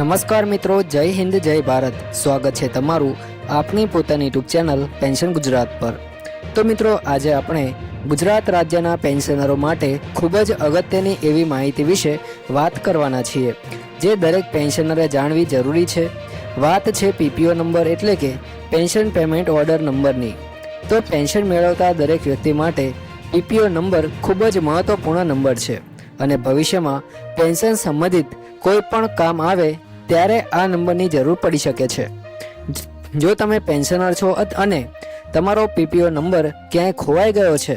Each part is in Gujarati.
નમસ્કાર મિત્રો, જય હિન્દ જય ભારત. સ્વાગત છે તમારું આપની પોતાની યુટ્યુબ ચેનલ પેન્શન ગુજરાત પર. તો મિત્રો, આજે આપણે ગુજરાત રાજ્યના પેન્શનરો માટે ખૂબ જ અગત્યની એવી માહિતી વિશે વાત કરવાના છીએ, જે દરેક પેન્શનરે જાણવી જરૂરી છે. વાત છે પીપીઓ નંબર એટલે કે પેન્શન પેમેન્ટ ઓર્ડર નંબરની. તો પેન્શન મેળવતા દરેક વ્યક્તિ માટે પીપીઓ નંબર ખૂબ જ મહત્વપૂર્ણ નંબર છે અને ભવિષ્યમાં પેન્શન સંબંધિત કોઈ પણ કામ આવે ત્યારે આ નંબરની જરૂર પડી શકે છે. જો તમે પેન્શનર છો અને તમારો પીપીઓ નંબર ક્યાંય ખોવાઈ ગયો છે,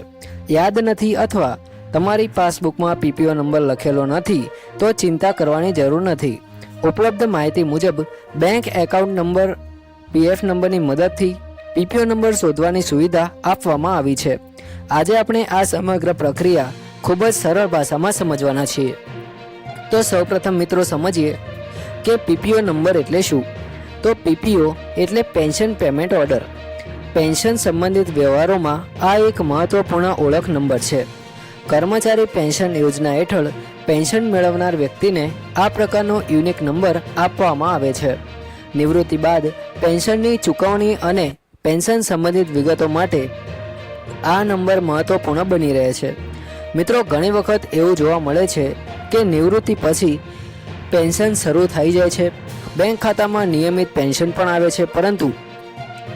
યાદ નથી અથવા તમારી પાસબુકમાં પીપીઓ નંબર લખેલો નથી, તો ચિંતા કરવાની જરૂર નથી. ઉપલબ્ધ માહિતી મુજબ બેંક એકાઉન્ટ નંબર, પીએફ નંબરની મદદથી પીપીઓ નંબર શોધવાની સુવિધા આપવામાં આવી છે. આજે આપણે આ સમગ્ર પ્રક્રિયા ખૂબ જ સરળ ભાષામાં સમજવાના છીએ. તો સૌપ્રથમ મિત્રો સમજીએ કે પીપીઓ નંબર એટલે શું. તો પીપીઓ એટલે પેન્શન પેમેન્ટ ઓર્ડર. પેન્શન સંબંધિત વ્યવહારોમાં આ એક મહત્વપૂર્ણ ઓળખ નંબર છે. કર્મચારી પેન્શન યોજના હેઠળ પેન્શન મેળવનાર વ્યક્તિને આ પ્રકારનો યુનિક નંબર આપવામાં આવે છે. નિવૃત્તિ બાદ પેન્શનની ચૂકવણી અને પેન્શન સંબંધિત વિગતો માટે આ નંબર મહત્વપૂર્ણ બની રહે છે. મિત્રો, ઘણી વખત એવું જોવા મળે છે કે નિવૃત્તિ પછી પેન્શન શરૂ થઈ જાય છે, બેંક ખાતામાં નિયમિત પેન્શન પણ આવે છે, પરંતુ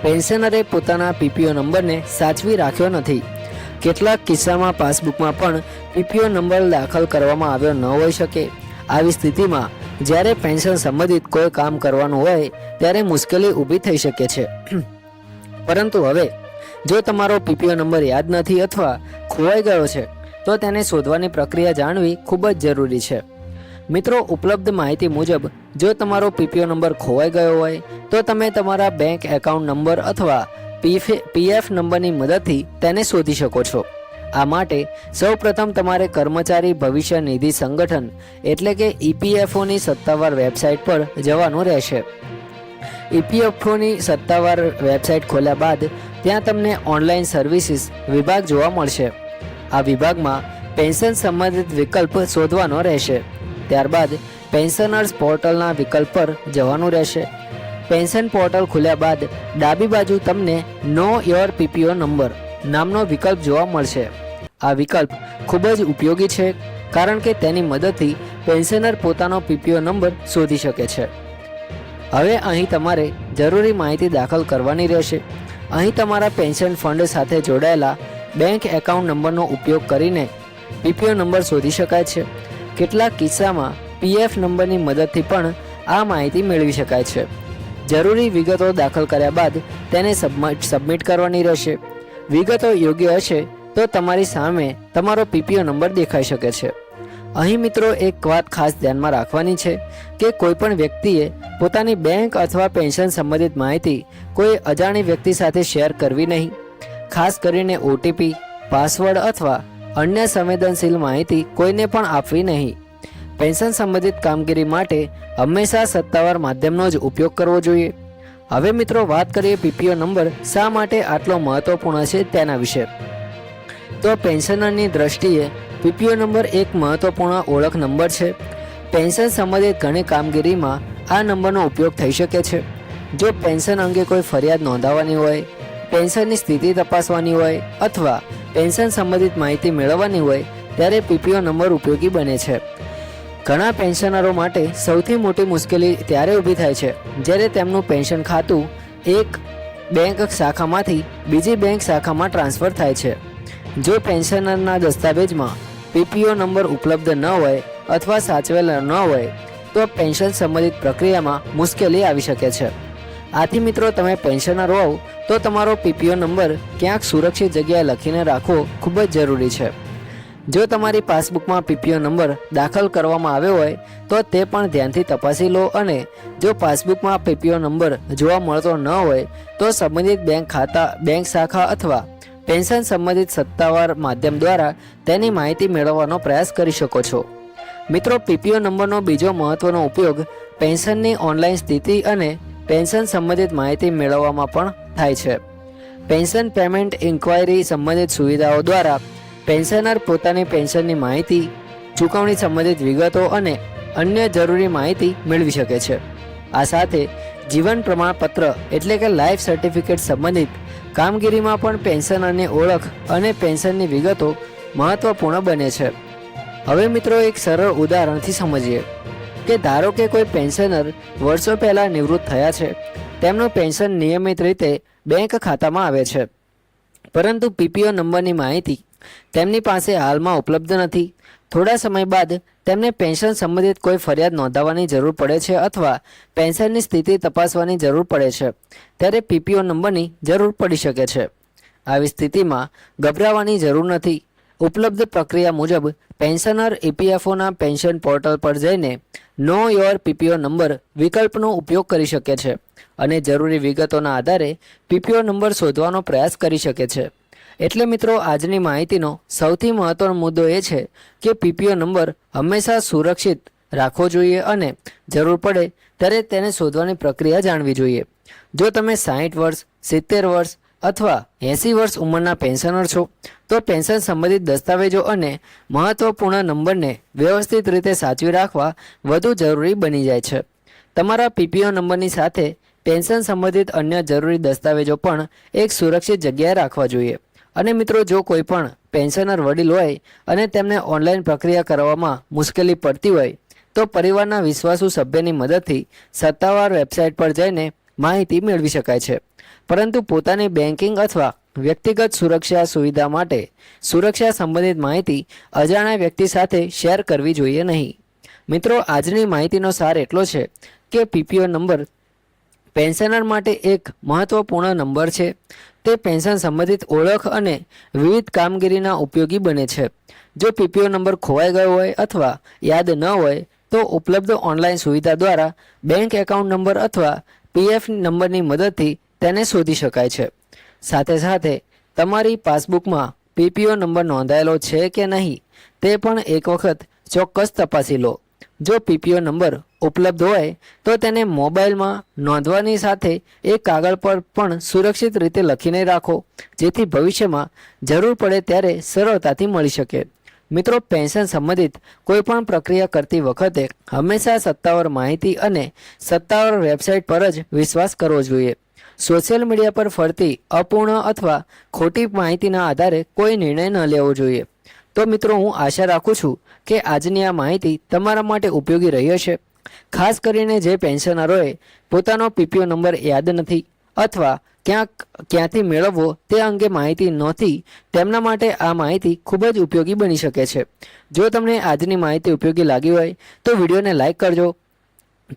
પેન્શનરે પોતાના પીપીઓ નંબરને સાચવી રાખ્યો નથી. કેટલાક કિસ્સામાં પાસબુકમાં પણ પીપીઓ નંબર દાખલ કરવામાં આવ્યો ન હોઈ શકે. આવી સ્થિતિમાં જ્યારે પેન્શન સંબંધિત કોઈ કામ કરવાનું હોય ત્યારે મુશ્કેલી ઊભી થઈ શકે છે. પરંતુ હવે જો તમારો પીપીઓ નંબર યાદ નથી અથવા ખોવાઈ ગયો છે, તો તેને શોધવાની પ્રક્રિયા જાણવી ખૂબ જ જરૂરી છે. મિત્રો, ઉપલબ્ધ માહિતી મુજબ જો તમારો પીપીઓ નંબર ખોવાઈ ગયો હોય તો તમે તમારા બેંક એકાઉન્ટ નંબર અથવા પીએફ નંબરની મદદથી તેને શોધી શકો છો. આ માટે સૌપ્રથમ તમારે કર્મચારી ભવિષ્ય નિધિ સંગઠન એટલે કે ઈપીએફઓની સત્તાવાર વેબસાઇટ પર જવાનું રહેશે. ઈપીએફઓની સત્તાવાર વેબસાઇટ ખોલ્યા બાદ ત્યાં તમને ઓનલાઈન સર્વિસીસ વિભાગ જોવા મળશે. આ વિભાગમાં પેન્શન સંબંધિત વિકલ્પ શોધવાનો રહેશે. ત્યારબાદ પેન્શનર્સ પોર્ટલના વિકલ્પ પર જવાનું રહેશે. પેન્શન પોર્ટલ ખુલ્યા બાદ ડાબી બાજુ તમને નો યોર પીપીઓ નંબર નામનો વિકલ્પ જોવા મળશે. આ વિકલ્પ ખૂબ જ ઉપયોગી છે, કારણ કે તેની મદદથી પેન્શનર પોતાનો પીપીઓ નંબર શોધી શકે છે. હવે અહીં તમારે જરૂરી માહિતી દાખલ કરવાની રહેશે. અહીં તમારા પેન્શન ફંડ સાથે જોડાયેલા બેંક એકાઉન્ટ નંબરનો ઉપયોગ કરીને પીપીઓ નંબર શોધી શકાય છે. કેટલાક કિસ્સામાં પીએફ નંબરની મદદથી પણ આ માહિતી મેળવી શકાય છે. જરૂરી વિગતો દાખલ કર્યા બાદ તેને સબમિટ કરવાની રહેશે. વિગતો યોગ્ય હશે તો તમારી સામે તમારો પીપીઓ નંબર દેખાઈ શકે છે. અહીં મિત્રો, એક વાત ખાસ ધ્યાનમાં રાખવાની છે કે કોઈ પણ વ્યક્તિએ પોતાની બેંક અથવા પેન્શન સંબંધિત માહિતી કોઈ અજાણી વ્યક્તિ સાથે શેર કરવી નહીં. ખાસ કરીને ઓટીપી, પાસવર્ડ અથવા અન્ય સંવેદનશીલ માહિતી કોઈને પણ આપવી નહીં. પેન્શન સંબંધિત કામગીરી માટે હંમેશા સત્તાવાર માધ્યમનો જ ઉપયોગ કરવો જોઈએ. હવે મિત્રો, વાત કરીએ પીપીઓ નંબર શા માટે આટલો મહત્વપૂર્ણ છે તેના વિશે. તો પેન્શનરની દ્રષ્ટિએ પીપીઓ નંબર એક મહત્વપૂર્ણ ઓળખ નંબર છે. પેન્શન સંબંધિત ઘણી કામગીરીમાં આ નંબરનો ઉપયોગ થઈ શકે છે. જો પેન્શન અંગે કોઈ ફરિયાદ નોંધાવવાની હોય, પેન્શનની સ્થિતિ તપાસવાની હોય અથવા પેન્શન સંબંધિત માહિતી મેળવવાની હોય ત્યારે પીપીઓ નંબર ઉપયોગી બને છે. ઘણા પેન્શનરો માટે સૌથી મોટી મુશ્કેલી ત્યારે ઊભી થાય છે જ્યારે તેમનું પેન્શન ખાતું એક બેંક શાખામાંથી બીજી બેંક શાખામાં ટ્રાન્સફર થાય છે. જો પેન્શનરના દસ્તાવેજમાં પીપીઓ નંબર ઉપલબ્ધ ન હોય અથવા સાચવેલા ન હોય તો પેન્શન સંબંધિત પ્રક્રિયામાં મુશ્કેલી આવી શકે છે. આથી મિત્રો, તમે પેન્શનર હોવ તો તમારો પીપીઓ નંબર ક્યાંક સુરક્ષિત જગ્યાએ લખીને રાખવો ખૂબ જ જરૂરી છે. જો તમારી પાસબુકમાં પીપીઓ નંબર દાખલ કરવામાં આવ્યો હોય તો તે પણ ધ્યાનથી તપાસી લો, અને જો પાસબુકમાં પીપીઓ નંબર જોવા મળતો ન હોય તો સંબંધિત બેંક શાખા અથવા પેન્શન સંબંધિત સત્તાવાર માધ્યમ દ્વારા તેની માહિતી મેળવવાનો પ્રયાસ કરી શકો છો. મિત્રો, પીપીઓ નંબરનો બીજો મહત્વનો ઉપયોગ પેન્શનની ઓનલાઈન સ્થિતિ અને પેન્શન સંબંધિત માહિતી મેળવવામાં પણ થાય છે. પેન્શન પેમેન્ટ ઇન્ક્વાયરી સંબંધિત સુવિધાઓ દ્વારા પેન્શનર પોતાની પેન્શનની માહિતી, ચૂકવણી સંબંધિત વિગતો અને અન્ય જરૂરી માહિતી મેળવી શકે છે. આ સાથે જીવન પ્રમાણપત્ર એટલે કે લાઈફ સર્ટિફિકેટ સંબંધિત કામગીરીમાં પણ પેન્શનરની ઓળખ અને પેન્શનની વિગતો મહત્વપૂર્ણ બને છે. હવે મિત્રો એક સરળ ઉદાહરણથી સમજીએ કે ધારો કે કોઈ પેન્શનર વર્ષો પહેલાં નિવૃત્ત થયા છે. તેમનું પેન્શન નિયમિત રીતે બેંક ખાતામાં આવે છે, પરંતુ પીપીઓ નંબરની માહિતી તેમની પાસે હાલમાં ઉપલબ્ધ નથી. થોડા સમય બાદ તેમને પેન્શન સંબંધિત કોઈ ફરિયાદ નોંધાવવાની જરૂર પડે છે અથવા પેન્શનની સ્થિતિ તપાસવાની જરૂર પડે છે, ત્યારે પીપીઓ નંબરની જરૂર પડી શકે છે. આવી સ્થિતિમાં ગભરાવાની જરૂર નથી. ઉપલબ્ધ પ્રક્રિયા મુજબ પેન્શનર ઈપીએફઓના પેન્શન પોર્ટલ પર જઈને નો યોર પીપીઓ નંબર વિકલ્પનો ઉપયોગ કરી શકે છે અને જરૂરી વિગતોના આધારે પીપીઓ નંબર શોધવાનો પ્રયાસ કરી શકે છે. એટલે મિત્રો આજની માહિતીનો સૌથી મહત્વનો મુદ્દો એ છે કે પીપીઓ નંબર હંમેશા સુરક્ષિત રાખવો જોઈએ અને જરૂર પડે ત્યારે તેને શોધવાની પ્રક્રિયા જાણવી જોઈએ. જો તમે 60 વર્ષ, 70 વર્ષ અથવા 80 વર્ષ ઉંમરના પેન્શનર છો તો પેન્શન સંબંધિત દસ્તાવેજો અને મહત્વપૂર્ણ નંબરને વ્યવસ્થિત રીતે સાચવી રાખવા વધુ જરૂરી બની જાય છે. તમારા પીપીઓ નંબરની સાથે પેન્શન સંબંધિત અન્ય જરૂરી દસ્તાવેજો પણ એક સુરક્ષિત જગ્યાએ રાખવા જોઈએ. અને મિત્રો, જો કોઈ પણ પેન્શનર વડીલ હોય અને તેમને ઓનલાઈન પ્રક્રિયા કરવામાં મુશ્કેલી પડતી હોય તો પરિવારના વિશ્વાસુ સભ્યની મદદથી સત્તાવાર વેબસાઇટ પર જઈને માહિતી મેળવી શકાય છે. પરંતુ પોતાની બેન્કિંગ અથવા વ્યક્તિગત સુરક્ષા સુવિધા માટે સુરક્ષા સંબંધિત માહિતી અજાણ્યા વ્યક્તિ સાથે શેર કરવી જોઈએ નહીં. મિત્રો, આજની માહિતીનો સાર એટલો છે કે પીપીઓ નંબર પેન્શનર માટે એક મહત્વપૂર્ણ નંબર છે. તે પેન્શન સંબંધિત ઓળખ અને વિવિધ કામગીરીના ઉપયોગી બને છે. જો પીપીઓ નંબર ખોવાઈ ગયો હોય અથવા યાદ ન હોય તો ઉપલબ્ધ ઓનલાઈન સુવિધા દ્વારા બેંક એકાઉન્ટ નંબર અથવા પીએફ નંબરની મદદથી તેને શોધી શકાય છે. સાથે સાથે તમારી પાસબુકમાં પીપીઓ નંબર નોંધાયેલો છે કે નહીં તે પણ એક વખત ચોક્કસ તપાસી લો. જો પીપીઓ નંબર ઉપલબ્ધ હોય તો તેને મોબાઈલમાં નોંધવાની સાથે એક કાગળ પર પણ સુરક્ષિત રીતે લખીને રાખો, જેથી ભવિષ્યમાં જરૂર પડે ત્યારે સરળતાથી મળી શકે. મિત્રો, પેન્શન સંબંધિત કોઈપણ પ્રક્રિયા કરતી વખતે હંમેશા સત્તાવાર માહિતી અને સત્તાવાર વેબસાઇટ પર જ વિશ્વાસ કરવો જોઈએ. સોશિયલ મીડિયા પર ફરતી અપૂર્ણ અથવા ખોટી માહિતીના આધારે કોઈ નિર્ણય ન લેવો જોઈએ. તો મિત્રો, હું આશા રાખું છું કે આજની આ માહિતી તમારા માટે ઉપયોગી રહી હશે. ખાસ કરીને જે પેન્શનરોએ પોતાનો પીપીઓ નંબર યાદ નથી અથવા ક્યાંથી મેળવવો તે અંગે માહિતી નહોતી, તેમના માટે આ માહિતી ખૂબ જ ઉપયોગી બની શકે છે. જો તમને આજની માહિતી ઉપયોગી લાગી હોય તો વિડીયોને લાઇક કરજો.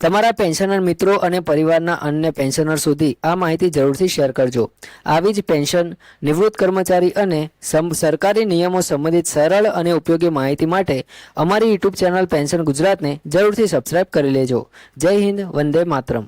તમારા પેન્શનર મિત્રો અને પરિવારના અન્ય પેન્શનર સુધી આ માહિતી જરૂરથી શેર કરજો. આવી જ પેન્શન, નિવૃત્ત કર્મચારી અને સરકારી નિયમો સંબંધિત સરળ અને ઉપયોગી માહિતી માટે અમારી યુટ્યુબ ચેનલ પેન્શન ગુજરાતને જરૂરથી સબસ્ક્રાઇબ કરી લેજો. જય હિન્દ, વંદે માતરમ.